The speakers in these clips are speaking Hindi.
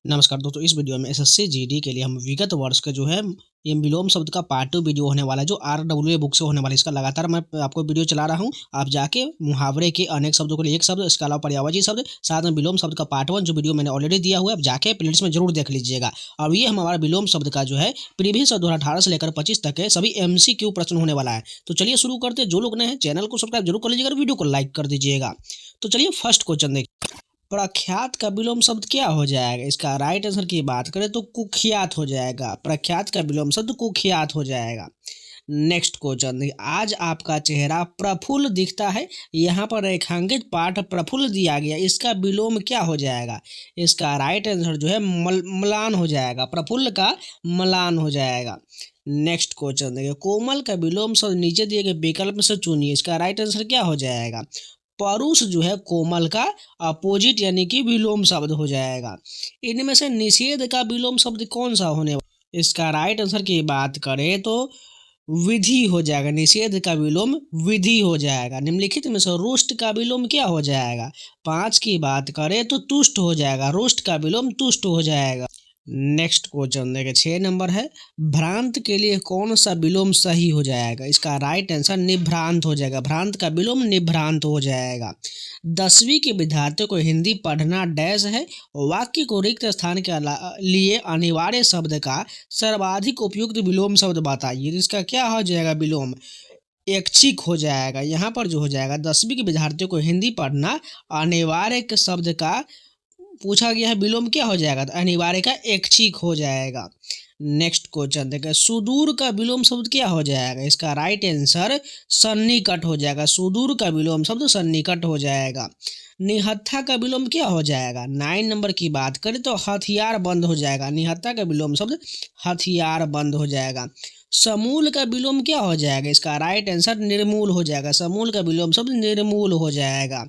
नमस्कार दोस्तों, इस वीडियो में एसएससी जीडी के लिए हम विगत वर्ष के जो है ये विलोम शब्द का पार्ट 2 वीडियो होने वाला है, जो आरडब्ल्यूए बुक से होने वाला है। इसका लगातार मैं आपको वीडियो चला रहा हूं। आप जाके मुहावरे के अनेक शब्दों के लिए एक शब्द, इसके अलावा पर्यायवाची शब्द, साथ में विलोम शब्द का पार्ट 1 जो वीडियो मैंने ऑलरेडी दिया हुआ है, आप जाके प्लेलिस्ट में जरूर देख लीजिएगा। अब ये हमारा विलोम शब्द का जो है प्रीवियस 2018 से लेकर 25 तक है सभी MCQ प्रश्न होने वाला है। तो चलिए शुरू करते हैं। जो लोग नए हैं चैनल को सब्सक्राइब जरूर कर लीजिएगा और वीडियो को लाइक कर दीजिएगा। तो चलिए फर्स्ट क्वेश्चन देखिए। प्रख्यात का विलोम शब्द क्या हो जाएगा? इसका राइट आंसर की बात करें तो कुख्यात हो जाएगा। प्रख्यात का विलोम शब्द कुख्यात हो जाएगा। नेक्स्ट क्वेश्चन देखिए। आज आपका चेहरा प्रफुल्ल दिखता है, यहाँ पर रेखांकित पाठ प्रफुल्ल दिया गया, इसका विलोम क्या हो जाएगा? इसका राइट आंसर जो है म्लान हो जाएगा। प्रफुल्ल का म्लान हो जाएगा। नेक्स्ट क्वेश्चन देखिए। कोमल का विलोम शब्द नीचे दिए गए विकल्प से चुनिए, इसका राइट आंसर क्या हो जाएगा? परुष जो है कोमल का अपोजिट यानी कि विलोम शब्द हो जाएगा। इनमें से निषेध का विलोम शब्द कौन सा होने वाला? इसका राइट आंसर की बात करें तो विधि हो जाएगा। निषेध का विलोम विधि हो जाएगा। निम्नलिखित में से रुष्ट का विलोम क्या हो जाएगा? 5 की बात करें तो तुष्ट हो जाएगा। रुष्ट का विलोम तुष्ट हो जाएगा। नेक्स्ट क्वेश्चन देखिए 6 नंबर है। भ्रांत के लिए कौन सा विलोम सही हो जाएगा? इसका राइट आंसर निभ्रांत हो जाएगा। भ्रांत का विलोम निभ्रांत हो जाएगा। 10वीं के विद्यार्थियों को हिंदी पढ़ना डैश है। वाक्य को रिक्त स्थान के लिए अनिवार्य शब्द का सर्वाधिक उपयुक्त विलोम शब्द बताइए। इसका क्या हो जाएगा विलोम? ऐच्छिक हो जाएगा। यहाँ पर जो हो जाएगा 10वीं के विद्यार्थियों को हिंदी पढ़ना अनिवार्य शब्द का पूछा गया है, विलोम क्या हो जाएगा? तो अनिवार्य का ऐच्छिक हो जाएगा। नेक्स्ट क्वेश्चन देखें। सुदूर का विलोम शब्द क्या हो जाएगा? इसका राइट आंसर सन्निकट हो जाएगा। सुदूर का विलोम शब्द सन्निकट हो जाएगा। निहत्था का विलोम क्या हो जाएगा? 9 नंबर की बात करें तो हथियार बंद हो जाएगा। निहत्था का विलोम शब्द हथियार बंद हो जाएगा। समूल का विलोम क्या हो जाएगा? इसका राइट आंसर निर्मूल हो जाएगा। समूल का विलोम शब्द निर्मूल हो जाएगा।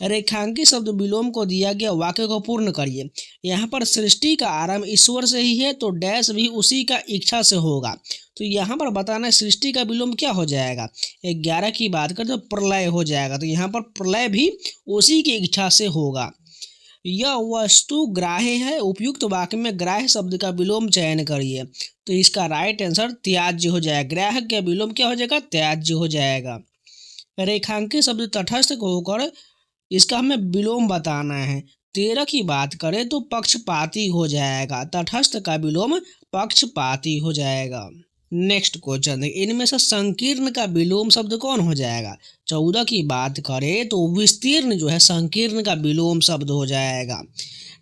रेखांकित शब्द विलोम को दिया गया वाक्य को पूर्ण करिए। यहाँ पर सृष्टि का आरंभ ईश्वर से ही है, तो डैश भी उसी का इच्छा से होगा। तो यहाँ पर बताना है सृष्टि का विलोम क्या हो जाएगा। 11 की बात करें तो प्रलय हो जाएगा। तो यहाँ पर प्रलय भी उसी की इच्छा से होगा। यह वस्तु ग्राह्य है। उपयुक्त वाक्य में ग्राह्य शब्द का विलोम चयन करिए। तो इसका राइट आंसर त्याज्य हो जाएगा। ग्राह्य का विलोम क्या हो जाएगा? त्याज्य हो जाएगा। रेखांकित शब्द तटस्थ को होकर इसका हमें विलोम बताना है। 13 की बात करें तो पक्षपाती हो जाएगा। तटस्थ का विलोम पक्षपाती हो जाएगा। नेक्स्ट क्वेश्चन है। इनमें से संकीर्ण का विलोम शब्द कौन हो जाएगा? 14 की बात करें तो विस्तीर्ण जो है संकीर्ण का विलोम शब्द हो जाएगा।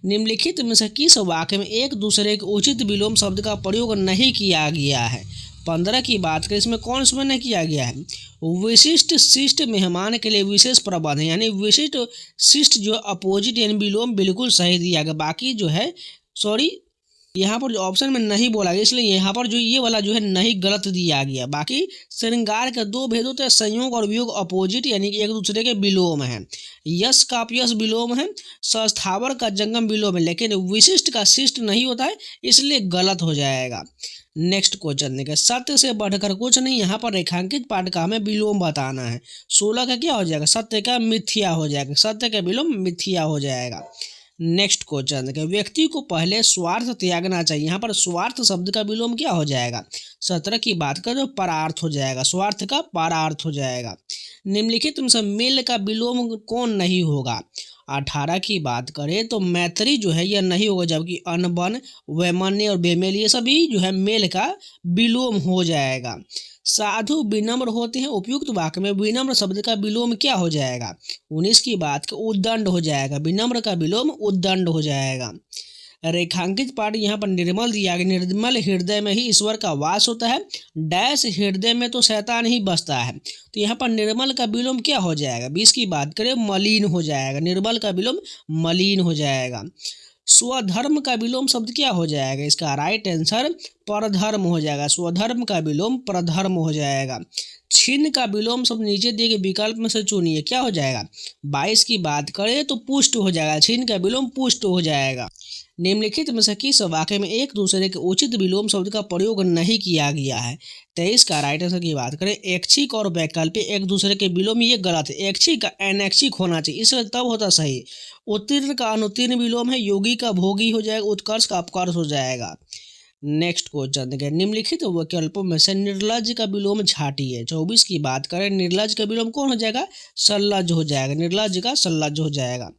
निम्नलिखित में से किस वाक्य में एक दूसरे के उचित विलोम शब्द का प्रयोग नहीं किया गया है? 15 की बात करें, इसमें कौन सा नहीं किया गया है? विशिष्ट शिष्ट मेहमान के लिए विशेष प्रबंध, यानी विशिष्ट शिष्ट जो अपोजिट यानी विलोम बिल्कुल सही दिया गया। बाकी जो है सॉरी यहाँ पर जो ऑप्शन में नहीं बोला गया, इसलिए यहाँ पर जो ये वाला जो है नहीं गलत दिया गया। बाकी श्रृंगार के 2 भेदों तो संयोग और वियोग अपोजिट यानी कि एक दूसरे के विलोम है। यश का अपयश विलोम है। स्थावर का जंगम विलोम है, लेकिन विशिष्ट का शिष्ट नहीं होता है, इसलिए गलत हो जाएगा। नेक्स्ट क्वेश्चन देखिए। सत्य से बढ़कर कुछ नहीं, यहाँ पर रेखांकित पाठ का हमें विलोम बताना है। 16 का क्या हो जाएगा? सत्य का मिथ्या हो जाएगा। सत्य का विलोम मिथ्या हो जाएगा। नेक्स्ट क्वेश्चन देखिए। व्यक्ति को पहले स्वार्थ त्यागना चाहिए, यहाँ पर स्वार्थ शब्द का विलोम क्या हो जाएगा? 17 की बात करें तो परार्थ हो जाएगा। स्वार्थ का परार्थ हो जाएगा। निम्नलिखित में से मेल का विलोम कौन नहीं होगा? 18 की बात करें तो मैत्री जो है यह नहीं होगा, जबकि अनबन, वैमन्य और बेमेल ये सभी जो है मेल का विलोम हो जाएगा। साधु विनम्र होते हैं। उपयुक्त वाक्य में विनम्र शब्द का विलोम क्या हो जाएगा? 19 की बात का उद्दंड हो जाएगा। विनम्र का विलोम उद्दंड हो जाएगा। रेखांकित पाठ यहाँ पर निर्मल दिया गया। निर्मल हृदय में ही ईश्वर का वास होता है। डैश हृदय में तो शैतान ही बसता है। तो यहाँ पर निर्मल का विलोम क्या हो जाएगा? 20 की बात करें मलिन हो जाएगा। निर्मल का विलोम मलिन हो जाएगा। स्वधर्म का विलोम शब्द क्या हो जाएगा? इसका राइट आंसर परधर्म हो जाएगा। स्वधर्म का विलोम परधर्म हो जाएगा। छिन्न का विलोम शब्द नीचे दिए गए विकल्प में से चुनिए, क्या हो जाएगा? 22 की बात करें तो पुष्ट हो जाएगा। छिन्न का विलोम पुष्ट हो जाएगा। निम्नलिखित में से किस वाक्य में एक दूसरे के उचित विलोम शब्द का प्रयोग नहीं किया गया है। 23 का राइट आंसर की बात करें, ऐच्छिक और वैकल्पिक एक दूसरे के विलोम, ये गलत है। ऐच्छिक का अनैच्छिक होना चाहिए, इसलिए तब होता सही। उत्तीर्ण का अनुत्तीर्ण विलोम है, योगी का भोगी हो जाएगा, उत्कर्ष का अपकर्ष हो जाएगा। नेक्स्ट क्वेश्चन देखिए, निम्नलिखित विकल्पों में से निर्लज का विलोम झाटी है। 24 की बात करें, निर्लज का विलोम कौन हो जाएगा, सल्लज हो जाएगा, निर्लज का सल्लज हो जाएगा।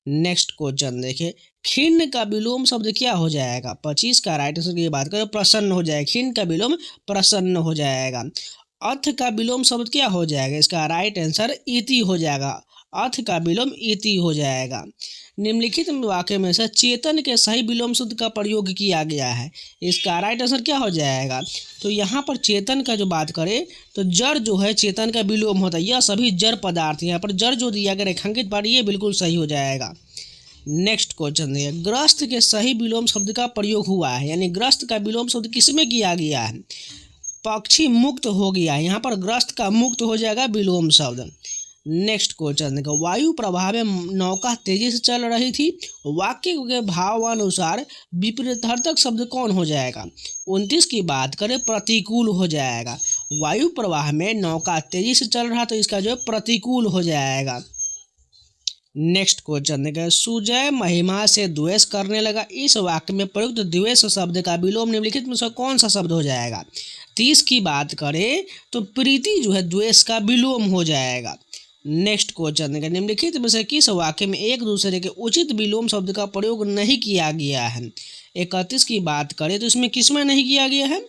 नेक्स्ट क्वेश्चन देखिए, खिन्न का विलोम शब्द क्या हो जाएगा। 25 का राइट आंसर की बात करें, प्रसन्न हो जाएगा, खिन्न का विलोम प्रसन्न हो जाएगा। अथ का विलोम शब्द क्या हो जाएगा, इसका राइट आंसर इति हो जाएगा, अथ का विलोम इति हो जाएगा। निम्नलिखित वाक्य में से चेतन के सही विलोम शब्द का प्रयोग किया गया है, इसका राइट आंसर क्या हो जाएगा। तो यहाँ पर चेतन का जो बात करें तो जड़ जो है चेतन का विलोम होता है, यह सभी जड़ पदार्थ, यहाँ पर जड़ जो दिया गया रेखांकित पर, ये बिल्कुल सही हो जाएगा। नेक्स्ट क्वेश्चन है, ग्रस्त के सही विलोम शब्द का प्रयोग हुआ है, यानी ग्रस्त का विलोम शब्द किसमें किया गया है, पक्षी मुक्त हो गया है, यहाँ पर ग्रस्त का मुक्त हो जाएगा विलोम शब्द। नेक्स्ट क्वेश्चन देखो, वायु प्रवाह में नौका तेजी से चल रही थी, वाक्य के भावानुसार विपरीतार्थक शब्द कौन हो जाएगा। 29 की बात करें, प्रतिकूल हो जाएगा। वायु प्रवाह में नौका तेजी से चल रहा तो इसका जो है प्रतिकूल हो जाएगा। नेक्स्ट क्वेश्चन देखिए, सुजय महिमा से द्वेष करने लगा, इस वाक्य में प्रयुक्त द्वेष शब्द का विलोम निम्नलिखित में से कौन सा शब्द हो जाएगा। 30 की बात करें तो प्रीति जो है द्वेष का विलोम हो जाएगा। नेक्स्ट क्वेश्चन देखिए, निम्नलिखित में से किस वाक्य में एक दूसरे के उचित विलोम शब्द का प्रयोग नहीं किया गया है। 31 की बात करें तो इसमें किसमें नहीं किया गया है,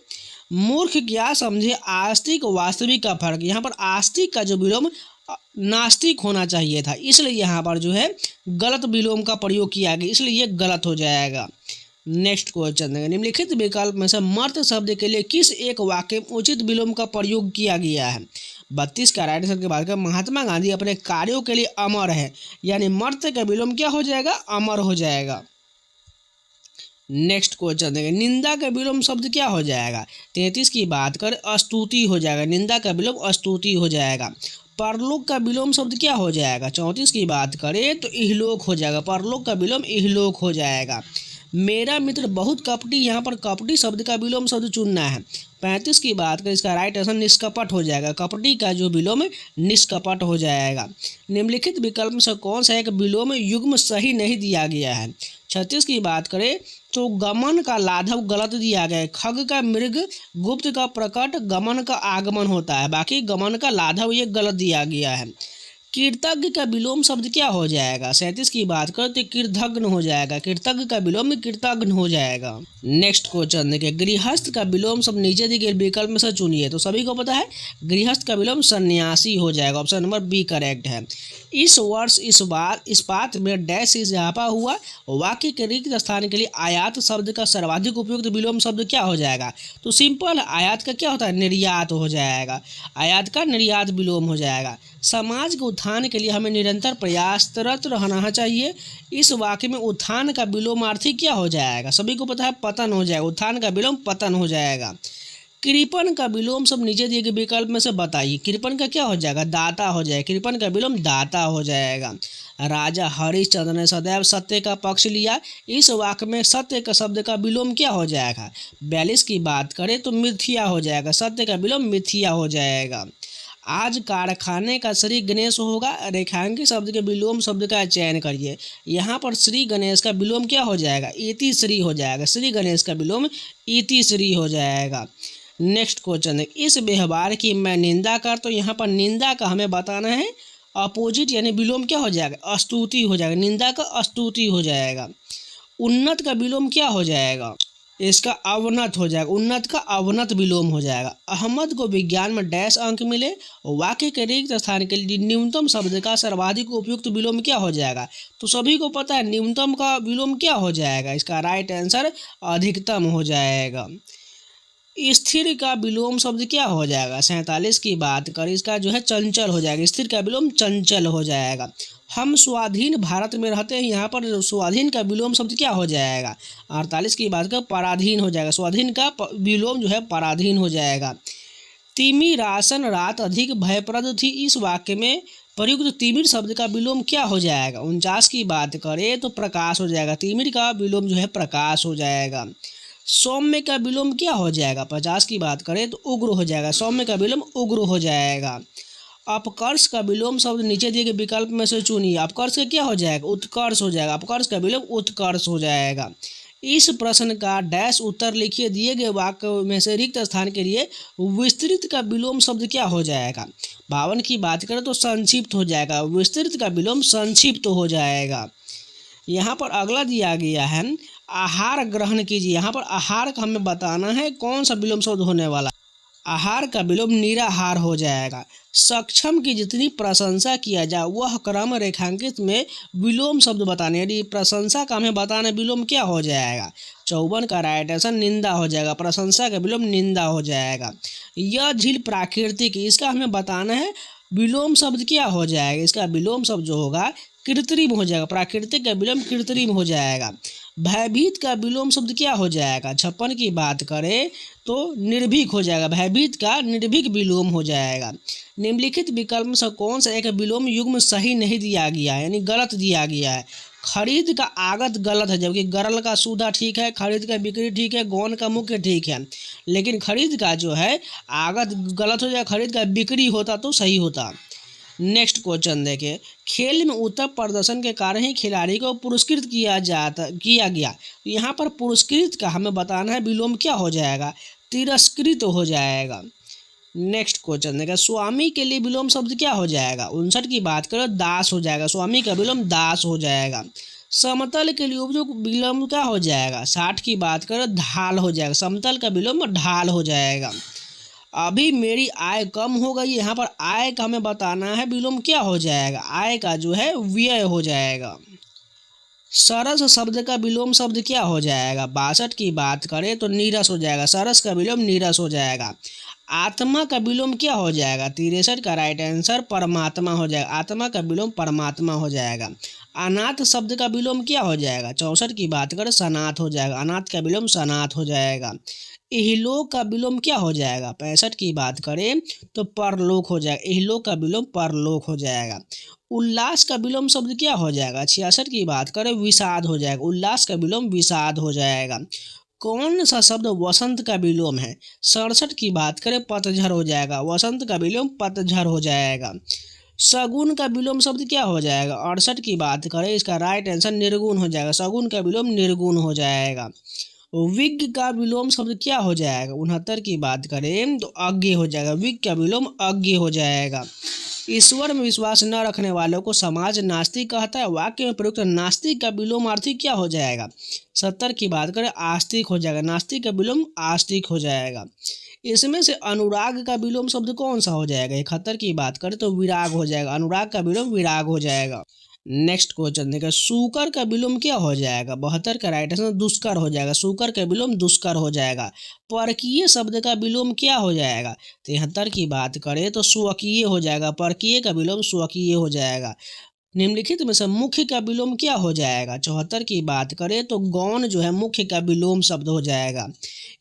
मूर्ख क्या समझे आस्तिक वास्तविक का फर्क, यहाँ पर आस्तिक का जो विलोम नास्तिक होना चाहिए था, इसलिए यहाँ पर जो है गलत विलोम का प्रयोग किया गया, इसलिए ये गलत हो जाएगा। नेक्स्ट क्वेश्चन देखिए, निम्नलिखित विकल्प में से मर्त शब्द के लिए किस एक वाक्य में उचित विलोम का प्रयोग किया गया है। 32 का राइट आंसर की बात करें, महात्मा गांधी अपने कार्यों के लिए अमर है, यानी मर्त का विलोम क्या हो जाएगा, अमर हो जाएगा। नेक्स्ट क्वेश्चन देखिए, निंदा का विलोम शब्द क्या हो जाएगा। 33 की बात करें, स्तुति हो जाएगा, निंदा का विलोम स्तुति हो जाएगा। परलोक का विलोम शब्द क्या हो जाएगा। 34 की बात करें तो इहलोक हो जाएगा, परलोक का विलोम इहलोक हो जाएगा। मेरा मित्र बहुत कपटी, यहाँ पर कपटी शब्द का विलोम शब्द चुनना है। 35 की बात करें, इसका राइट आंसर निष्कपट हो जाएगा, कपटी का जो विलोम निष्कपट हो जाएगा। निम्नलिखित विकल्प में से कौन सा एक विलोम युग्म सही नहीं दिया गया है। 36 की बात करें तो गमन का लाघव गलत दिया गया है, खग का मृग, गुप्त का प्रकट, गमन का आगमन होता है, बाकी गमन का लाघव ये गलत दिया गया है। कृतज्ञ का विलोम शब्द क्या हो जाएगा। 37 की बात करें तो कृतघ्न हो जाएगा, कृतज्ञ का विलोम कृतघ्न हो जाएगा। नेक्स्ट क्वेश्चन देखिए, गृहस्थ का विलोम शब्द नीचे दिए गए विकल्प में से चुनिए, तो सभी को पता है गृहस्थ का विलोम सन्यासी हो जाएगा, ऑप्शन नंबर बी करेक्ट है। इस वर्ष इस बार इस्पात में डैश इजाफा हुआ, वाक्य के रिक्त स्थान के लिए आयात शब्द का सर्वाधिक उपयुक्त विलोम शब्द क्या हो जाएगा। तो सिंपल, आयात का क्या होता है, निर्यात हो जाएगा, आयात का निर्यात विलोम हो जाएगा। समाज के उत्थान के लिए हमें निरंतर प्रयासरत रहना चाहिए, इस वाक्य में उत्थान का विलोमार्थी क्या हो जाएगा, सभी को पता है पतन हो जाएगा, उत्थान का विलोम पतन हो जाएगा। कृपण का विलोम सब नीचे दिए गए विकल्प में से बताइए, कृपण का क्या हो जाएगा, दाता हो जाएगा, कृपण का विलोम दाता हो जाएगा। राजा हरिश्चंद्र ने सदैव सत्य का पक्ष लिया, इस वाक्य में सत्य का शब्द का विलोम क्या हो जाएगा। 42 की बात करें तो मिथ्या हो जाएगा, सत्य का विलोम मिथ्या हो जाएगा। आज कारखाने का श्री गणेश होगा, रेखांकित शब्द के विलोम शब्द का चयन करिए। यहाँ पर श्री गणेश का विलोम क्या हो जाएगा, इति श्री हो जाएगा, श्री गणेश का विलोम इति श्री हो जाएगा। नेक्स्ट क्वेश्चन है, इस व्यवहार की मैं निंदा कर, तो यहाँ पर निंदा का हमें बताना है अपोजिट, यानी विलोम क्या हो जाएगा, स्तुति हो जाएगा, निंदा का स्तुति हो जाएगा। उन्नत का विलोम क्या हो जाएगा, इसका अवनत हो जाएगा, उन्नत का अवनत विलोम हो जाएगा। अहमद को विज्ञान में डैश अंक मिले, वाक्य के रिक्त स्थान के लिए न्यूनतम शब्द का सर्वाधिक उपयुक्त विलोम क्या हो जाएगा। तो सभी को पता है न्यूनतम का विलोम क्या हो जाएगा, इसका राइट आंसर अधिकतम हो जाएगा। स्थिर का विलोम शब्द क्या हो जाएगा। 47 की बात करें, इसका जो है चंचल हो जाएगा, स्थिर का विलोम चंचल हो जाएगा। हम स्वाधीन भारत में रहते हैं, यहाँ पर स्वाधीन का विलोम शब्द क्या हो जाएगा। 48 की बात करें पराधीन हो जाएगा, स्वाधीन का विलोम जो है पराधीन हो जाएगा। तिमिरासन रात अधिक भयप्रद थी, इस वाक्य में प्रयुक्त तिमिर शब्द का विलोम क्या हो जाएगा? 49 की बात करें तो प्रकाश हो जाएगा। तिमिर का विलोम जो है प्रकाश हो जाएगा। सौम्य का विलोम क्या हो जाएगा? 50 की बात करें तो उग्र हो जाएगा। सौम्य का विलोम उग्र हो जाएगा। अपकर्ष का विलोम शब्द नीचे दिए गए विकल्प में से चुनिए। अपकर्ष का क्या हो जाएगा? उत्कर्ष हो जाएगा। अपकर्ष का विलोम उत्कर्ष हो जाएगा। इस प्रश्न का डैश उत्तर लिखिए। दिए गए वाक्य में से रिक्त स्थान के लिए विस्तृत का विलोम शब्द क्या हो जाएगा? 52 की बात करें तो संक्षिप्त हो जाएगा। विस्तृत का विलोम संक्षिप्त हो जाएगा। यहाँ पर अगला दिया गया है आहार ग्रहण कीजिए। यहाँ पर आहार का हमें बताना है कौन सा विलोम शब्द होने वाला। आहार का विलोम निराहार हो जाएगा। सक्षम की जितनी प्रशंसा किया जाए वह क्रम रेखांकित में विलोम शब्द बताने, यदि प्रशंसा का हमें बताना विलोम क्या हो जाएगा? 54 का राइट आंसर निंदा हो जाएगा। प्रशंसा का विलोम निंदा हो जाएगा। यह झील प्राकृतिक, इसका हमें बताना है विलोम शब्द क्या हो जाएगा? इसका विलोम शब्द जो होगा कृत्रिम हो जाएगा। प्राकृतिक का विलोम कृत्रिम हो जाएगा। भयभीत का विलोम शब्द क्या हो जाएगा? 56 की बात करें तो निर्भीक हो जाएगा। भयभीत का निर्भीक विलोम हो जाएगा। निम्नलिखित विकल्प में से कौन सा एक विलोम युग्म सही नहीं दिया गया है, यानी गलत दिया गया है? खरीद का आगत गलत है, जबकि गरल का सुधा ठीक है, खरीद का बिक्री ठीक है, गौन का मुख्य ठीक है। लेकिन खरीद का जो है आगत गलत हो जाएगा, खरीद का बिक्री होता तो सही होता। नेक्स्ट क्वेश्चन देखिए। खेल में उत्तम प्रदर्शन के कारण ही खिलाड़ी को पुरस्कृत किया गया। यहाँ पर पुरस्कृत का हमें बताना है विलोम क्या हो जाएगा? तिरस्कृत हो जाएगा। नेक्स्ट क्वेश्चन देखिए। स्वामी के लिए विलोम शब्द क्या हो जाएगा? 59 की बात करें दास हो जाएगा। स्वामी का विलोम दास हो जाएगा। समतल के लिए उपयुक्त विलोम क्या हो जाएगा? 60 की बात करें ढाल हो जाएगा। समतल का विलोम ढाल हो जाएगा। अभी मेरी आय कम हो गई। यहाँ पर आय का हमें बताना है विलोम क्या हो जाएगा? आय का जो है व्यय हो जाएगा। सरस शब्द का विलोम शब्द क्या हो जाएगा? 62 की बात करें तो नीरस हो जाएगा। सरस का विलोम नीरस हो जाएगा। आत्मा का विलोम क्या हो जाएगा? 63 का राइट आंसर परमात्मा हो जाएगा। आत्मा का विलोम परमात्मा हो जाएगा। अनाथ शब्द का विलोम क्या हो जाएगा? 64 की बात करें सनाथ हो जाएगा। अनाथ का विलोम सनाथ हो जाएगा। इहलोक का विलोम क्या हो जाएगा? 65 की बात करें तो परलोक हो जाएगा। इहलोक का विलोम परलोक हो जाएगा। उल्लास का विलोम शब्द क्या हो जाएगा? 66 की बात करें विषाद हो जाएगा। उल्लास का विलोम विषाद हो जाएगा। कौन सा शब्द वसंत का विलोम है? 67 की बात करें पतझड़ हो जाएगा। वसंत का विलोम पतझड़ हो जाएगा। सगुन का विलोम शब्द क्या हो जाएगा? 68 की बात करें इसका राइट आंसर निर्गुण हो जाएगा। सगुन का विलोम निर्गुण हो जाएगा। विज्ञ का विलोम शब्द क्या हो जाएगा? 69 की बात करें तो अज्ञ हो जाएगा। विज्ञ का विलोम अज्ञ हो जाएगा। ईश्वर में विश्वास न रखने वालों को समाज नास्तिक कहता है। वाक्य में प्रयुक्त नास्तिक का विलोमार्थी क्या हो जाएगा? 70 की बात करें आस्तिक हो जाएगा। नास्तिक का विलोम आस्तिक हो जाएगा। इसमें से अनुराग का विलोम शब्द कौन सा हो जाएगा? 71 की बात करें तो विराग हो जाएगा। अनुराग का विलोम विराग हो जाएगा। नेक्स्ट क्वेश्चन देखिए। सूकर का विलोम क्या हो जाएगा? 72 का राइट आंसर दुष्कर हो जाएगा। सूकर का विलोम दुष्कर हो जाएगा। परकीय शब्द का विलोम क्या हो जाएगा? 73 की बात करें तो स्वकीय हो जाएगा। परकीय का विलोम स्वकीय हो जाएगा। निम्नलिखित में से मुख्य का विलोम क्या हो जाएगा? 74 की बात करें तो गौण जो है मुख्य का विलोम शब्द हो जाएगा।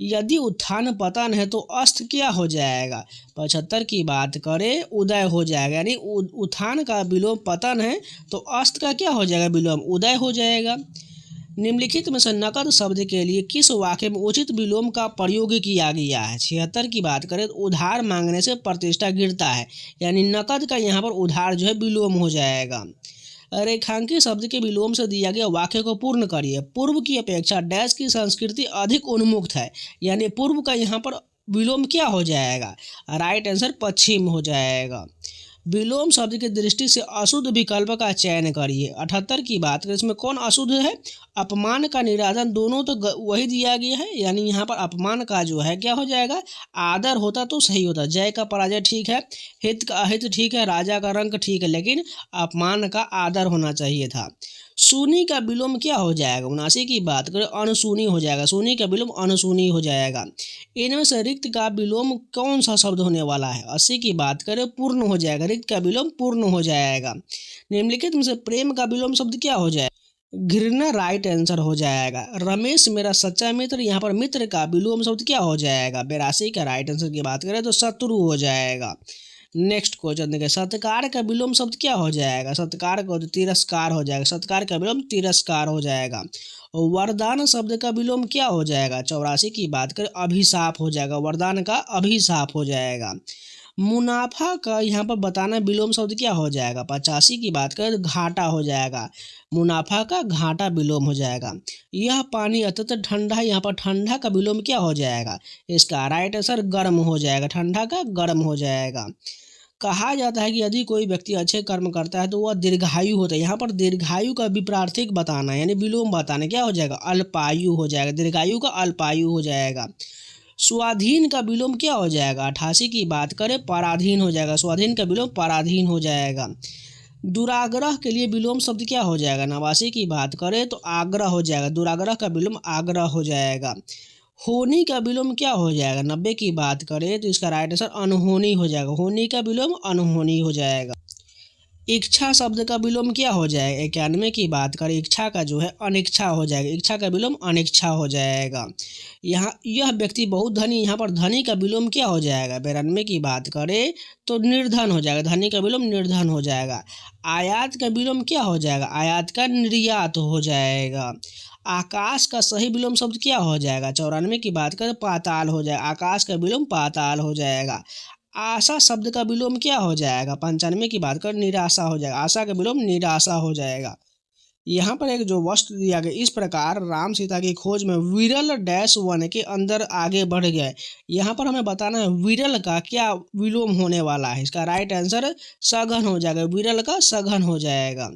यदि उत्थान पतन है तो अस्त क्या हो जाएगा? 75 की बात करें उदय हो जाएगा। यानी उत्थान का विलोम पतन है तो अस्त का क्या हो जाएगा? विलोम उदय हो जाएगा। निम्नलिखित में से नकद शब्द के लिए किस वाक्य में उचित विलोम का प्रयोग किया गया है? 76 की बात करें तो उधार मांगने से प्रतिष्ठा गिरता है। यानी नकद का यहाँ पर उधार जो है विलोम हो जाएगा। रेखांकित शब्द के विलोम से दिया गया वाक्य को पूर्ण करिए। पूर्व की अपेक्षा डैश की संस्कृति अधिक उन्मुक्त है। यानी पूर्व का यहाँ पर विलोम क्या हो जाएगा? राइट आंसर पश्चिम हो जाएगा। विलोम शब्द की दृष्टि से अशुद्ध विकल्प का चयन करिए। 78 की बात करें इसमें कौन अशुद्ध है? अपमान का निराधन दोनों तो वही दिया गया है। यानी यहाँ पर अपमान का जो है क्या हो जाएगा? आदर होता तो सही होता। जय का पराजय ठीक है, हित का अहित ठीक है, राजा का रंक ठीक है, लेकिन अपमान का आदर होना चाहिए था। सूनी का विलोम क्या हो जाएगा? 79 की बात करें अनसुनी हो जाएगा। सूनी का विलोम अनसुनी हो जाएगा। इनमें से रिक्त का विलोम कौन सा शब्द होने वाला है? 80 की बात करें पूर्ण हो जाएगा। रिक्त का विलोम पूर्ण हो जाएगा। निम्नलिखित में से प्रेम का विलोम शब्द क्या हो जाएगा? घृणा राइट आंसर हो जाएगा। रमेश मेरा सच्चा मित्र, यहाँ पर मित्र का विलोम शब्द क्या हो जाएगा? 82 का राइट आंसर की बात करें तो शत्रु हो जाएगा। नेक्स्ट क्वेश्चन देखिए, सत्कार का विलोम शब्द क्या हो जाएगा? सत्कार का तिरस्कार हो जाएगा, सत्कार का विलोम तिरस्कार हो जाएगा। वरदान शब्द का विलोम क्या हो जाएगा? 84 की बात करें अभिशाप हो जाएगा, वरदान का अभिशाप हो जाएगा। मुनाफा का यहाँ पर बताना विलोम शब्द क्या हो जाएगा? 85 की बात करें तो घाटा हो जाएगा, मुनाफा का घाटा विलोम हो जाएगा। यह पानी अत्यंत ठंडा है, यहाँ पर ठंडा का विलोम क्या हो जाएगा? इसका राइट आंसर गर्म हो जाएगा, ठंडा का गर्म हो जाएगा। कहा जाता है कि यदि कोई व्यक्ति अच्छे कर्म करता है तो वह दीर्घायु होता है, यहाँ पर दीर्घायु का विपरीत बताना है यानी विलोम बताना, क्या हो जाएगा? अल्पायु हो जाएगा, दीर्घायु का अल्पायु हो जाएगा। स्वाधीन का विलोम क्या हो जाएगा? 88 की बात करें पराधीन हो जाएगा, स्वाधीन का विलोम पराधीन हो जाएगा। दुराग्रह के लिए विलोम शब्द क्या हो जाएगा? 89 की बात करें तो आग्रह हो जाएगा, दुराग्रह का विलोम आग्रह हो जाएगा। होनी का विलोम क्या हो जाएगा? 90 की बात करें तो इसका राइट आंसर अनहोनी हो जाएगा, होनी का विलोम अनहोनी हो जाएगा। इच्छा शब्द का विलोम क्या हो जाएगा? 91 की बात करें इच्छा का जो है अनिच्छा हो जाएगा, इच्छा का विलोम अनिच्छा हो जाएगा। यहाँ यह व्यक्ति बहुत धनी, यहाँ पर धनी का विलोम क्या हो जाएगा? 92 की बात करें तो निर्धन हो जाएगा, धनी का विलोम निर्धन हो जाएगा। आयात का विलोम क्या हो जाएगा? आयात का निर्यात हो जाएगा। आकाश का सही विलोम शब्द क्या हो जाएगा? 94 की बात करें पाताल हो जाएगा, आकाश का विलोम पाताल हो जाएगा। आशा शब्द का विलोम क्या हो जाएगा? 95 की बात कर निराशा हो जाएगा, आशा का विलोम निराशा हो जाएगा। यहाँ पर एक जो वस्तु दिया गया, इस प्रकार राम सीता की खोज में विरल डैश वन के अंदर आगे बढ़ गए। यहाँ पर हमें बताना है विरल का क्या विलोम होने वाला है, इसका राइट आंसर सघन हो जाएगा, विरल का सघन हो जाएगा।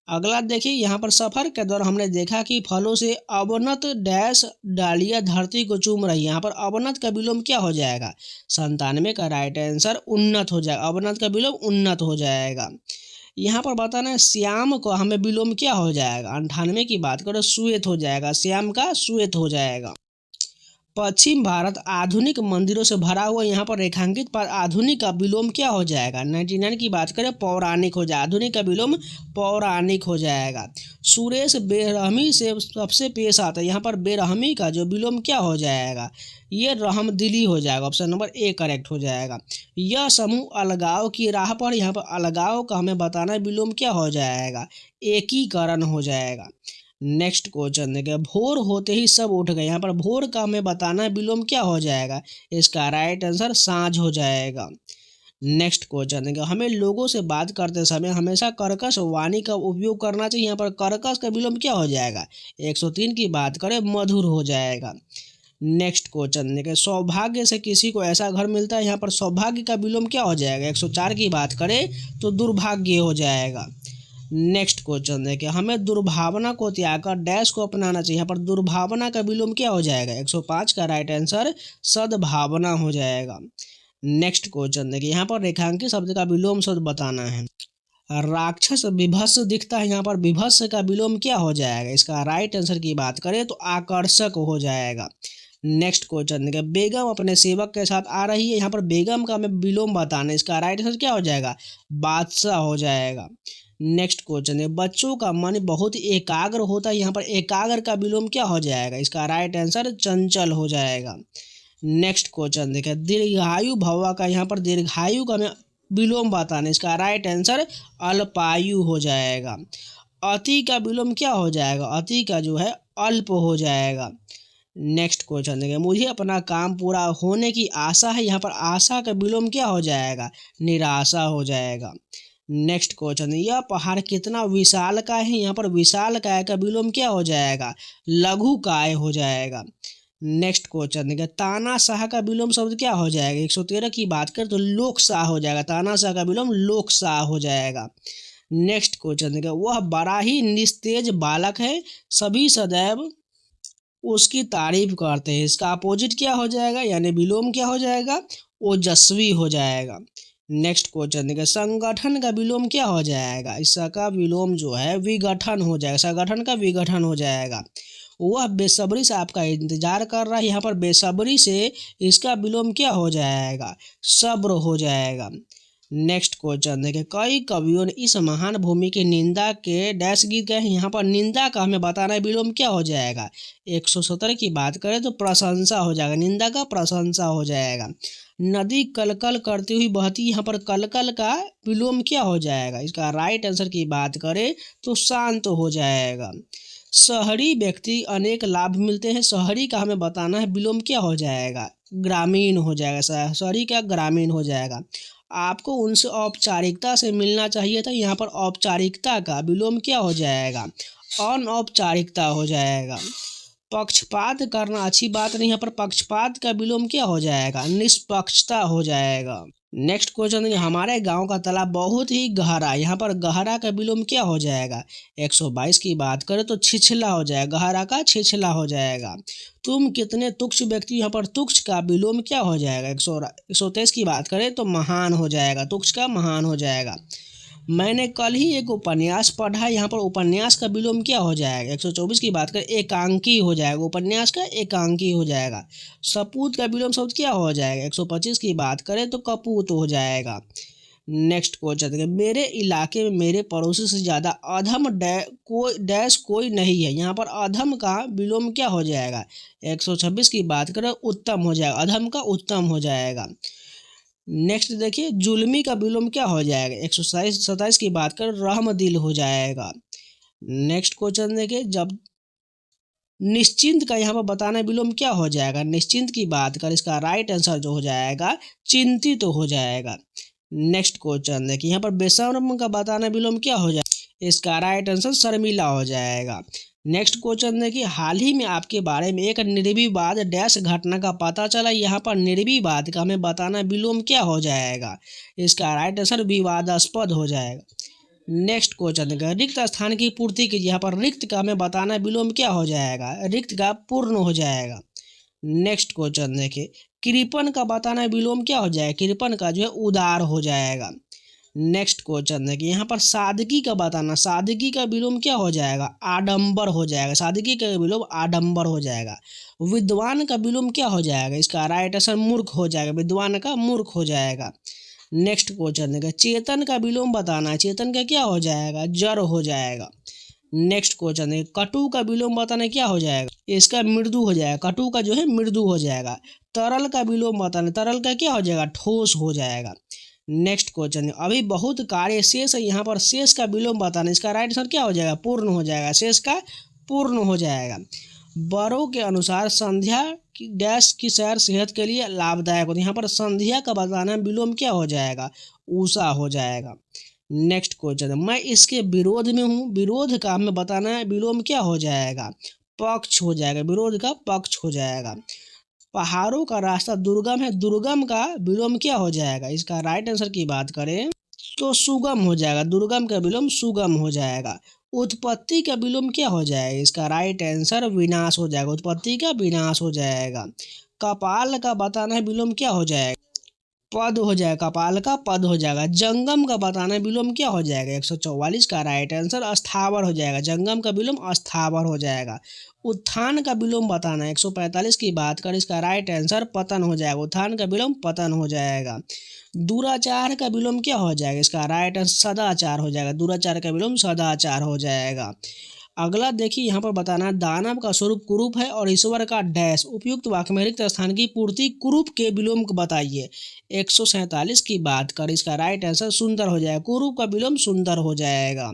अगला देखिए, यहाँ पर सफर के दौरान हमने देखा कि फलों से अवनत डैश डालियाँ धरती को चूम रही है, यहाँ पर अवनत का विलोम क्या हो जाएगा? 97 का राइट आंसर उन्नत हो जाएगा, अवनत का विलोम उन्नत हो जाएगा। यहाँ पर बताना है श्याम को हमें विलोम क्या हो जाएगा? 98 की बात करो श्वेत हो जाएगा, श्याम का श्वेत हो जाएगा। पश्चिम भारत आधुनिक मंदिरों से भरा हुआ, यहाँ पर रेखांकित पर आधुनिक का विलोम क्या हो जाएगा? 99 की बात करें पौराणिक हो जाए, आधुनिक का विलोम पौराणिक हो जाएगा। सुरेश बेरहमी से सबसे पेश आता है, यहाँ पर बेरहमी का जो विलोम क्या हो जाएगा? ये रहमदिली हो जाएगा, ऑप्शन नंबर ए करेक्ट हो जाएगा। यह समूह अलगाव की राह पर, यहाँ पर अलगाव का हमें बताना विलोम क्या हो जाएगा? एकीकरण हो जाएगा। नेक्स्ट क्वेश्चन देखिए, भोर होते ही सब उठ गए, यहाँ पर भोर का हमें बताना है विलोम क्या हो जाएगा? इसका राइट आंसर साँझ हो जाएगा। नेक्स्ट क्वेश्चन देखिए, हमें लोगों से बात करते समय हमेशा कर्कश वाणी का उपयोग करना चाहिए, यहाँ पर कर्कश का विलोम क्या हो जाएगा? 103 की बात करें मधुर हो जाएगा। नेक्स्ट क्वेश्चन देखिए, सौभाग्य से किसी को ऐसा घर मिलता है, यहाँ पर सौभाग्य का विलोम क्या हो जाएगा? 104 की बात करें तो दुर्भाग्य हो जाएगा। नेक्स्ट क्वेश्चन देखिए, हमें दुर्भावना को त्याग कर डैश को अपनाना चाहिए, यहाँ पर दुर्भावना का विलोम क्या हो जाएगा? 105 का राइट आंसर सद्भावना हो जाएगा। नेक्स्ट क्वेश्चन देखिए, यहाँ पर रेखांकित शब्द का विलोम शब्द बताना है। राक्षस विभत्स दिखता है, यहाँ पर विभत्स का विलोम क्या हो जाएगा? इसका राइट आंसर की बात करें तो आकर्षक हो जाएगा। नेक्स्ट क्वेश्चन देखिए, बेगम अपने सेवक के साथ आ रही है, यहाँ पर बेगम का हमें विलोम बताना है, इसका राइट आंसर क्या हो जाएगा? बादशाह हो जाएगा। नेक्स्ट क्वेश्चन है, बच्चों का मन बहुत एकाग्र होता है, यहाँ पर एकाग्र का विलोम क्या हो जाएगा? इसका राइट आंसर चंचल हो जाएगा। नेक्स्ट क्वेश्चन देखिए, दीर्घायु भवा का यहाँ पर दीर्घायु का हमें विलोम बताना, इसका राइट आंसर अल्पायु हो जाएगा। अति का विलोम क्या हो जाएगा? अति का जो है अल्प हो जाएगा। नेक्स्ट क्वेश्चन देखिए, मुझे अपना काम पूरा होने की आशा है, यहाँ पर आशा का विलोम क्या हो जाएगा? निराशा हो जाएगा। नेक्स्ट क्वेश्चन, यह पहाड़ कितना विशाल काय है, यहाँ पर विशाल काय का विलोम क्या हो जाएगा? लघु काय हो जाएगा। नेक्स्ट क्वेश्चन देखिए, तानाशाह का विलोम शब्द क्या हो जाएगा? 113 की बात करें तो लोकशाह हो जाएगा, तानाशाह का विलोम लोकशाह हो जाएगा। नेक्स्ट क्वेश्चन देखिए, वह बड़ा ही निस्तेज बालक है, सभी सदैव उसकी तारीफ करते हैं, इसका अपोजिट क्या हो जाएगा? यानी विलोम क्या हो जाएगा? ओजस्वी हो जाएगा। नेक्स्ट क्वेश्चन देखिए, संगठन का विलोम क्या हो जाएगा? इसका विलोम जो है विघटन हो जाएगा, संगठन का विघटन हो जाएगा। वह बेसब्री से आपका इंतजार कर रहा है, यहाँ पर बेसब्री से इसका विलोम क्या हो जाएगा? सब्र हो जाएगा। नेक्स्ट क्वेश्चन देखिए, कई कवियों ने इस महान भूमि की निंदा के डैश गीत गाए हैं, यहाँ पर निंदा का हमें बताना है विलोम क्या हो जाएगा? 117 की बात करें तो प्रशंसा हो जाएगा, निंदा का प्रशंसा हो जाएगा। नदी कलकल करती हुई बहती, यहाँ पर कलकल का विलोम क्या हो जाएगा? इसका राइट आंसर की बात करें तो शांत हो जाएगा। शहरी व्यक्ति अनेक लाभ मिलते हैं, शहरी का हमें बताना है विलोम क्या हो जाएगा? ग्रामीण हो जाएगा। शहरी का ग्रामीण हो जाएगा। आपको उनसे औपचारिकता से मिलना चाहिए था, यहाँ पर औपचारिकता का विलोम क्या हो जाएगा? अनौपचारिकता हो जाएगा। पक्षपात करना अच्छी बात नहीं, यहाँ पर पक्षपात का विलोम क्या हो जाएगा? निष्पक्षता हो जाएगा। नेक्स्ट क्वेश्चन है, हमारे गांव का तालाब बहुत ही गहरा, यहाँ पर गहरा का विलोम क्या हो जाएगा? 122 की बात करें तो छिछला हो जाएगा, गहरा का छिछला हो जाएगा। तुम कितने तुच्छ व्यक्ति, यहाँ पर तुच्छ का विलोम क्या हो जाएगा? 123 की बात करें तो महान हो जाएगा, तुच्छ का महान हो जाएगा। मैंने कल ही एक उपन्यास पढ़ा, यहाँ पर उपन्यास का विलोम क्या हो जाएगा? 124 की बात करें एकांकी हो जाएगा, उपन्यास का एकांकी हो जाएगा। सपूत का विलोम शब्द क्या हो जाएगा? 125 की बात करें तो कपूत हो जाएगा। नेक्स्ट क्वेश्चन देखिए, मेरे इलाके में मेरे पड़ोसी से ज़्यादा अधम कोई नहीं है, यहाँ पर अधम का विलोम क्या हो जाएगा? 126 की बात करें उत्तम हो जाएगा, अधम का उत्तम हो जाएगा। नेक्स्ट देखिए, जुल्मी का विलोम क्या हो जाएगा? 127 की बात कर रहमदिल हो जाएगा। नेक्स्ट क्वेश्चन देखिए, जब निश्चिंत का यहाँ पर बताना विलोम क्या हो जाएगा? निश्चिंत की बात कर इसका राइट आंसर जो हो जाएगा चिंतित तो हो जाएगा। नेक्स्ट क्वेश्चन देखिए, यहाँ पर बेशर्म का बताना विलोम क्या हो जाएगा? इसका राइट आंसर शर्मिला हो जाएगा। नेक्स्ट क्वेश्चन देखिए, हाल ही में आपके बारे में एक निर्विवाद डैश घटना का पता चला, यहाँ पर निर्विवाद का हमें बताना विलोम क्या हो जाएगा? इसका राइट आंसर विवादास्पद हो जाएगा। नेक्स्ट क्वेश्चन देखिए, रिक्त स्थान की पूर्ति की, यहाँ पर रिक्त का हमें बताना विलोम क्या हो जाएगा? रिक्त का पूर्ण हो जाएगा। नेक्स्ट क्वेश्चन देखिए, कृपण का बताना विलोम क्या हो जाएगा? कृपण का जो है उदार हो जाएगा। नेक्स्ट क्वेश्चन देखिए, यहाँ पर सादगी का बताना, सादगी का विलोम क्या हो जाएगा? आडंबर हो जाएगा, सादगी का विलोम आडंबर हो जाएगा। विद्वान का विलोम क्या हो जाएगा? इसका राइट आंसर मूर्ख हो जाएगा, विद्वान का मूर्ख हो जाएगा। नेक्स्ट क्वेश्चन देखिए, चेतन का विलोम बताना है, चेतन का क्या हो जाएगा? जड़ हो जाएगा। नेक्स्ट क्वेश्चन देखिए, कटु का विलोम बताना क्या हो जाएगा? इसका मृदु हो जाएगा, कटु का जो है मृदु हो जाएगा। तरल का विलोम बताना, तरल का क्या हो जाएगा? ठोस हो जाएगा। नेक्स्ट क्वेश्चन, अभी बहुत कार्य शेष है, यहाँ पर शेष का विलोम बताना, इसका राइट आंसर क्या हो जाएगा? पूर्ण हो जाएगा, शेष का पूर्ण हो जाएगा। बड़ों के अनुसार संध्या की डैश की सैर सेहत के लिए लाभदायक होती है, यहाँ पर संध्या का बताना विलोम क्या हो जाएगा? ऊषा हो जाएगा। नेक्स्ट क्वेश्चन, मैं इसके विरोध में हूँ, विरोध का हमें बताना है विलोम क्या हो जाएगा? पक्ष हो जाएगा, विरोध का पक्ष हो जाएगा। पहाड़ों का रास्ता दुर्गम है, दुर्गम का विलोम क्या हो जाएगा? इसका राइट आंसर की बात करें तो सुगम हो जाएगा, दुर्गम का विलोम सुगम हो जाएगा। उत्पत्ति का विलोम क्या हो जाएगा? इसका राइट आंसर विनाश हो जाएगा, उत्पत्ति का विनाश हो जाएगा। कपाल का बताना है विलोम क्या हो जाएगा? पद हो जाएगा, कपाल का पद हो जाएगा। जंगम का बताना विलोम क्या हो जाएगा? 144 का राइट आंसर अस्थावर हो जाएगा, जंगम का विलोम अस्थावर हो जाएगा। उत्थान का विलोम बताना है, 145 की बात कर इसका राइट आंसर पतन हो जाएगा, उत्थान का विलोम पतन हो जाएगा। दुराचार का विलोम क्या हो जाएगा? इसका राइट आंसर सदाचार हो जाएगा, दुराचार का विलोम सदाचार हो जाएगा। अगला देखिए, यहाँ पर बताना दानव का स्वरूप कुरूप है और ईश्वर का डैश, उपयुक्त वाक्य में रिक्त स्थान की पूर्ति कुरूप के विलोम को बताइए। 147 की बात कर इसका राइट आंसर सुंदर हो जाएगा, कुरूप का विलोम सुंदर हो जाएगा।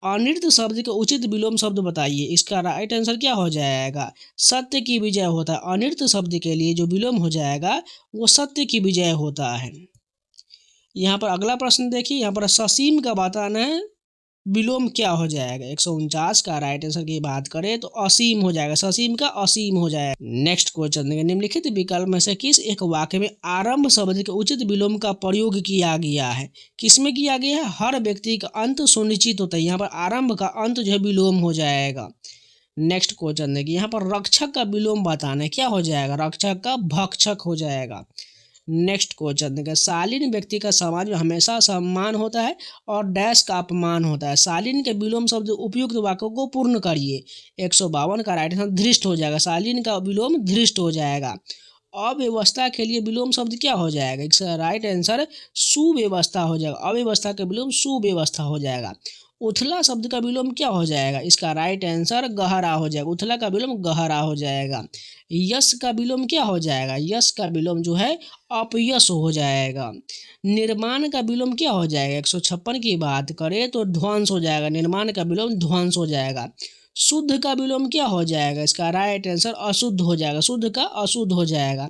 अनिर्त शब्द के उचित विलोम शब्द बताइए, इसका राइट आंसर क्या हो जाएगा? सत्य की विजय होता है, अनिर्त शब्द के लिए जो विलोम हो जाएगा वो सत्य की विजय होता है। यहाँ पर अगला प्रश्न देखिए, यहाँ पर ससीम का बताना है विलोम क्या हो जाएगा? 149 का राइट आंसर की बात करें तो असीम हो जाएगा, ससीम का असीम हो जाएगा। नेक्स्ट क्वेश्चन देंगे, निम्नलिखित विकल्प में से किस एक वाक्य में आरंभ शब्द के उचित विलोम का प्रयोग किया गया है? किसमें किया गया है? हर व्यक्ति का अंत सुनिश्चित होता है, यहाँ पर आरंभ का अंत जो है विलोम हो जाएगा। नेक्स्ट क्वेश्चन देखिए, यहाँ पर रक्षक का विलोम बताना है, क्या हो जाएगा? रक्षक का भक्षक हो जाएगा। नेक्स्ट क्वेश्चन देखिए, शालीन व्यक्ति का समाज में हमेशा सम्मान होता है और डैश का अपमान होता है। शालीन के विलोम शब्द उपयुक्त वाक्यों को पूर्ण करिए। 152 का राइट आंसर धृष्ट हो जाएगा, शालीन का विलोम धृष्ट हो जाएगा। अव्यवस्था के लिए विलोम शब्द क्या हो जाएगा? इसका राइट आंसर सुव्यवस्था हो जाएगा, अव्यवस्था का विलोम सुव्यवस्था हो जाएगा। उथला शब्द का विलोम क्या हो जाएगा? इसका राइट आंसर गहरा हो जाएगा। उथला का विलोम गहरा हो जाएगा। यश का विलोम क्या हो जाएगा? यश का विलोम जो है अपयश हो जाएगा। निर्माण का विलोम क्या हो जाएगा? 156 की बात करें तो ध्वंस हो जाएगा। निर्माण का विलोम ध्वंस हो जाएगा। शुद्ध का विलोम क्या हो जाएगा? इसका राइट आंसर अशुद्ध हो जाएगा। शुद्ध का अशुद्ध हो जाएगा।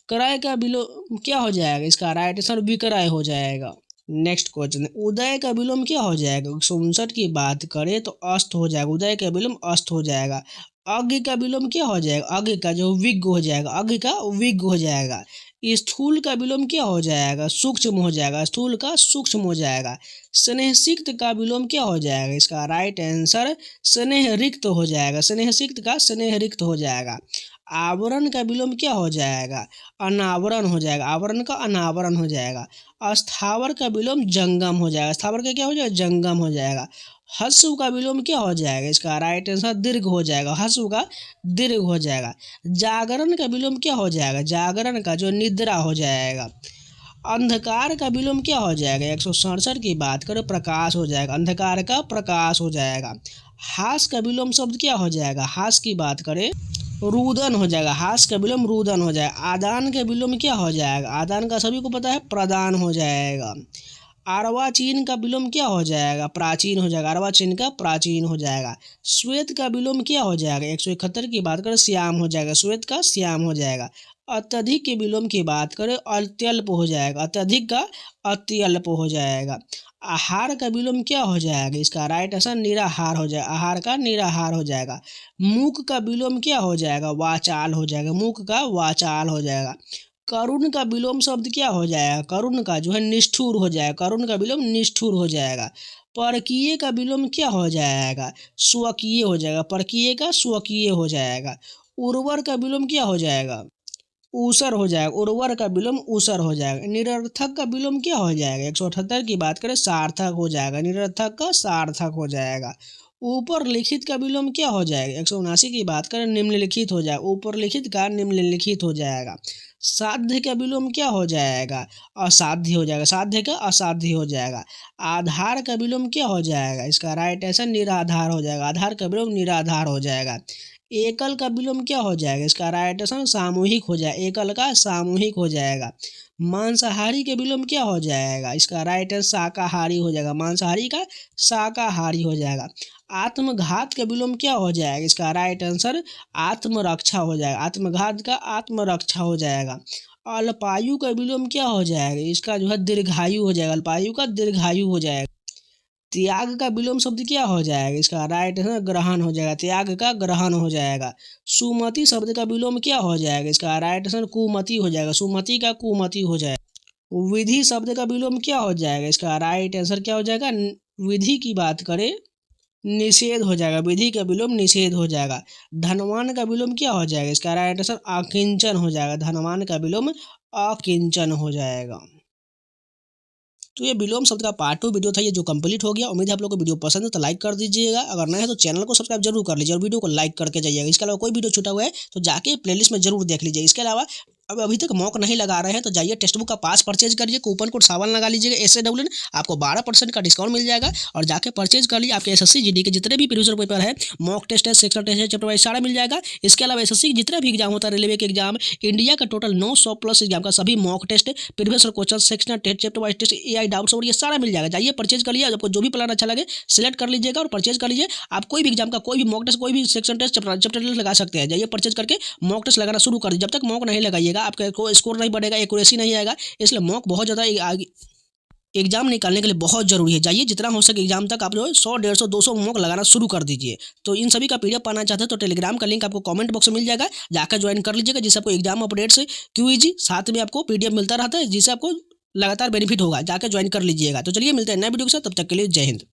क्रय का विलोम क्या हो जाएगा? इसका राइट आंसर विक्रय हो जाएगा। नेक्स्ट क्वेश्चन, उदय का विलोम क्या हो जाएगा? 159 की बात करें तो अस्त हो जाएगा। उदय का विलोम अस्त हो जाएगा। अग्नि का विलोम क्या हो जाएगा? अग्नि का जो विग हो जाएगा, अग्नि का विग हो जाएगा। स्थूल का विलोम क्या हो जाएगा? सूक्ष्म हो जाएगा। स्थूल का सूक्ष्म हो जाएगा। स्नेहसिक्त का विलोम क्या हो जाएगा? इसका राइट आंसर स्नेह रिक्त हो जाएगा। स्नेहसिक्त का स्नेह रिक्त हो जाएगा। आवरण का विलोम क्या हो जाएगा? अनावरण हो जाएगा। आवरण का अनावरण हो जाएगा। अस्थावर का विलोम जंगम हो जाएगा। स्थावर का क्या हो जाएगा? जंगम हो जाएगा। हस्व का विलोम क्या हो जाएगा? इसका राइट आंसर दीर्घ हो जाएगा। हस्व का दीर्घ हो जाएगा। जागरण का विलोम क्या हो जाएगा? जागरण का जो निद्रा हो जाएगा। अंधकार का विलोम क्या हो जाएगा? 167 की बात करें प्रकाश हो जाएगा। अंधकार का प्रकाश हो जाएगा। हास का विलोम शब्द क्या हो जाएगा? हास की बात करें रुदन हो जाएगा। हास का विलोम रुदन हो जाएगा। आदान का विलोम क्या हो जाएगा? आदान का सभी को पता है प्रदान हो जाएगा। अर्वाचीन का विलोम क्या हो जाएगा? प्राचीन हो जाएगा। अर्वाचीन का प्राचीन हो जाएगा। श्वेत का विलोम क्या हो जाएगा? 171 की बात करें श्याम हो जाएगा। श्वेत का श्याम हो जाएगा। अत्यधिक के विलोम की बात करें अत्यल्प हो जाएगा। अत्यधिक का अत्यल्प हो जाएगा। आहार का विलोम क्या हो जाएगा? इसका राइट आंसर निराहार हो जाएगा। आहार का निराहार हो जाएगा। मूक का विलोम क्या हो जाएगा? वाचाल हो जाएगा। मूक का वाचाल हो जाएगा। करुण का विलोम शब्द क्या हो जाएगा? करुण का जो है निष्ठुर हो जाएगा। करुण का विलोम निष्ठुर हो जाएगा। परकीय का विलोम क्या हो जाएगा? स्वकीय हो जाएगा। परकीय का स्वकीय हो जाएगा। उर्वर का विलोम क्या हो जाएगा? ऊसर हो जाएगा। उर्वर का विलोम ऊसर हो जाएगा। निरर्थक का विलोम क्या हो जाएगा? 178 की बात करें सार्थक हो जाएगा। निरर्थक का सार्थक हो जाएगा। ऊपर लिखित का विलोम क्या हो जाएगा? 179 की बात करें निम्नलिखित हो जाएगा। ऊपर लिखित का निम्नलिखित हो जाएगा। साध्य का विलोम क्या हो जाएगा? असाध्य हो जाएगा। साध्य का असाध्य हो जाएगा। आधार का विलोम क्या हो जाएगा? इसका राइट आंसर निराधार हो जाएगा। आधार का विलोम निराधार हो जाएगा। एकल का विलोम क्या हो जाएगा? इसका राइट आंसर सामूहिक हो जाएगा। एकल का सामूहिक हो जाएगा। मांसाहारी के विलोम क्या हो जाएगा? इसका राइट आंसर शाकाहारी हो जाएगा। मांसाहारी का शाकाहारी हो जाएगा। आत्मघात का विलोम क्या हो जाएगा? इसका राइट आंसर आत्मरक्षा हो जाएगा। आत्मघात का आत्मरक्षा हो जाएगा। अल्पायु का विलोम क्या हो जाएगा? इसका जो है दीर्घायु हो जाएगा। अल्पायु का दीर्घायु हो जाएगा। त्याग का विलोम शब्द क्या हो जाएगा? इसका राइट आंसर ग्रहण हो जाएगा। त्याग का ग्रहण हो जाएगा। सुमति शब्द का विलोम क्या हो जाएगा? इसका राइट आंसर कुमति हो जाएगा। सुमति का कुमति हो जाएगा। विधि शब्द का विलोम क्या हो जाएगा? इसका राइट आंसर क्या हो जाएगा? विधि की बात करें निषेध हो जाएगा। विधि का विलोम निषेध हो जाएगा। धनवान का विलोम क्या हो जाएगा? इसका राइट आंसर अकिंचन हो जाएगा। धनवान का विलोम अकिंचन हो जाएगा। तो ये विलोम शब्द का पार्ट 2 वीडियो था, ये जो कंप्लीट हो गया। उम्मीद है आप लोगों को वीडियो पसंद है तो लाइक कर दीजिएगा। अगर नए है तो चैनल को सब्सक्राइब जरूर कर लीजिए और वीडियो को लाइक करके जाइएगा। इसके अलावा कोई वीडियो छूटा हुआ है तो जाके प्लेलिस्ट में जरूर देख लीजिए। इसके अलावा अभी तक मॉक नहीं लगा रहे हैं तो जाइए टेक्स्ट बुक का पास परचेज करिए। कूपन कोड सावन लगा लीजिएगा SAWN, आपको 12% का डिस्काउंट मिल जाएगा। और जाके परचेज कर लीजिए। आपके SSC GD के जितने भी प्रीवियस पेपर है, मॉक टेस्ट है, सेक्शन टेस्ट है, चैप्टर वाइज सारा मिल जाएगा। इसके अलावा SSC की जितना भी एग्जाम होता है, रेलवे के एग्जाम, इंडिया का टोटल 900+ एग्जाम का सभी mock test, previous question, sectional test, chapter wise test, AI doubts और ये सारा मिल जाएगा। जाइए परचेज कर लीजिए। आपको जो भी प्लान अच्छा लगे सिलेक्ट कर लीजिएगा और परचेज कर लीजिए। आप कोई भी एग्जाम का कोई भी मॉक टेस्ट, कोई भी सेक्शन टेस्ट, चैप्टर टेस्ट लगा सकते हैं। जाइए परचेज करके मॉक टेस्ट लगाना शुरू कर दीजिए। जब तक मॉक नहीं लगाइएगा आपका स्कोर नहीं बढ़ेगा, एक्यूरेसी नहीं आएगा। इसलिए मॉक बहुत ज़्यादा एग्जाम निकालने के लिए बहुत जरूरी है। जाइए जितना हो सके एग्जाम तक आप जो 100, 150, 200 मॉक लगाना शुरू कर दीजिए। तो इन सभी का PDF पाना चाहते हैं तो टेलीग्राम का लिंक आपको कमेंट बॉक्स में मिल जाएगा, जाकर ज्वाइन कर लीजिएगा। जिससे आपको एग्जाम अपडेट्स, क्यूईजी साथ में आपको PDF मिलता रहता है, जिससे आपको लगातार बेनिफिट होगा। जाकर ज्वाइन कर लीजिएगा। तो चलिए मिलते हैं नए वीडियो के साथ, तब तक के लिए जय हिंद।